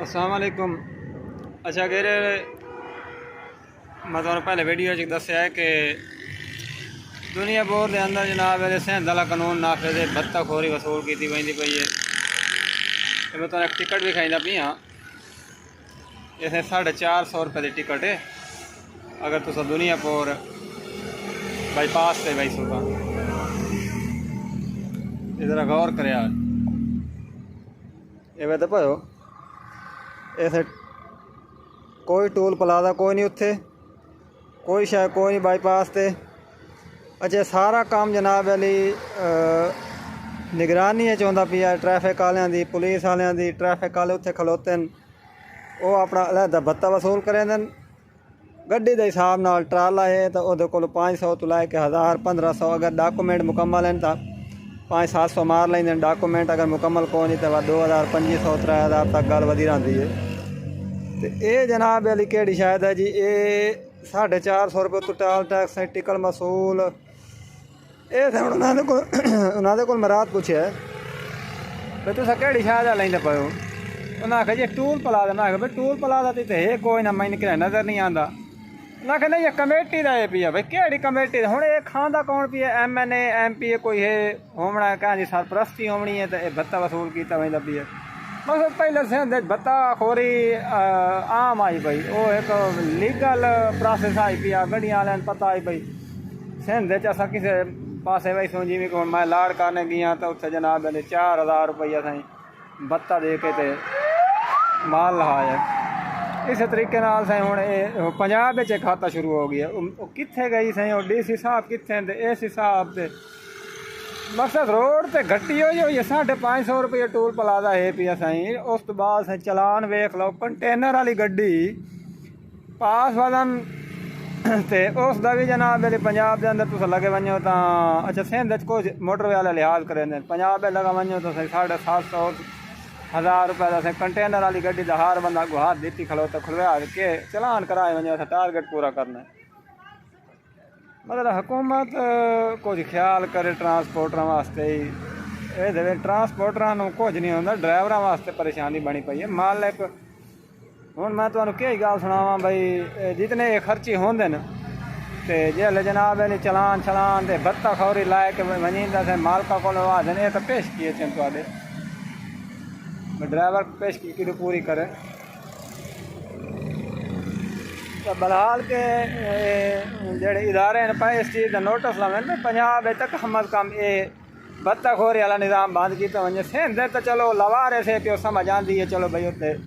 अस्सलाम वालेकुम। अच्छा कह रहे मैं तुम्हें पहले वीडियो दस्या है कि दुनिया भर के अंदर जनाब सेंध वाला कानून नाफिज है, भत्ताखोरी वसूल की वेंदी पई है। मैं तुम्हें एक टिकट विखाईंदा पी हाँ। इसे 450 रुपये की टिकट है। अगर तुस दुनियापुर बाईपास से बई सुबह जरा गौर कर तो भयो इसे कोई टोल प्लाजा कोई नहीं, उत्थे कोई शायद कोई नहीं बाईपास से। अच्छा सारा काम जनाब अली निगरानी चाहता पिया ट्रैफिक वालियां दी, पुलिस वालियां दी। ट्रैफिक वाले उत्थे खलोते न, वो अपना अलहदा भत्ता वसूल करेंदे न। गड्डी के हिसाब नाल ट्राला है तो वो को 500 तो लैके 1000 1500। अगर डॉक्यूमेंट मुकम्मल हैं तो 500-700 मार लेंगे। डॉक्यूमेंट अगर मुकम्मल को नहीं तो 2000 2500 3000 तक गल वधी रही है। तो ये जनाब अली केड़ी शायद है जी, ये 450 रुपये तो टाल टैक्स टिकट मसूल। ये तो उन्होंने को मराद पूछे भाई तुस केड़ी शायद लेंदे पे हो। उन्हें आखिया जी टूल प्लाजा। मैं आखिया भाई टूल प्लाजा तो है कोई ना, मैं निकल नज़र नहीं आता। उन्हें आखिया नहीं ये कमेटी का है पिया। भाई केड़ी कमेटी हूँ ये खादा कौन पिया? MNA MP कोई है होना कह जी सरपरस्ती होनी है तो यह भत्ता वसूल किया वही पिया। बस पहले से भत्ताखोरी आम आई भाई, वो एक लीगल प्रोसेस आई पिया। गड्डियां वाले पता आई भाई सिंध असा किसी पासे भाई सो जिमें कि मैं लाड़ करने गया तो उत्थे जनाब 4000 रुपया सही भत्ता दे के ते माल लहाया। इस तरीके नाल सही हूँ पंजाब में खाता शुरू हो गया। कित्थे गई सही और DC साहब कित्थे इस हिसाब से मकसद रोड ते घट्टी हो जाए। 550 रुपये टोल प्लाजा है पिया सही। उस तो बाद से चलान वेख लो कंटेनर वाली गड्डी पास वजन ते उसका भी जनाब मेरे पंजाब के अंदर तुस लगे वनो तो अच्छा सिंध कोई मोटरवे वाले लिहाज करें। पंजाब लगा वनो तो 750 1000 रुपये का कंटेनर वाली गड्डी का हर बंदा को हाथ दी खलो तो खुलवा के चलान कराए वनो टारगेट पूरा करना। मतलब हुकूमत कुछ ख्याल करे ट्रांसपोर्टर वास्ते ही। ये ट्रांसपोर्टर कुछ नहीं होंदा, ड्राइवर वास्ते परेशानी बनी पई है। मालिक हूँ मैं तुम्हें कई गल सुनावा भाई, जितने खर्चे होंगे न तो जिसले जनाब चलान चलान तो भत्ताखोरी लाए के वनीदा से मालका को आदन ये तो पेश किए थोड़े ड्राइवर पेश की पूरी करे। तो बलहाल के जेडे इदारे हैं पे इस चीज़ का नोटिस लावे पंजाब तक कम अज़ कम ये भत्ताखोरी वाला निज़ाम बंद किया वजे। सिंध तो चलो लवारे से पियो समझ आती है, चलो भाई उत्ते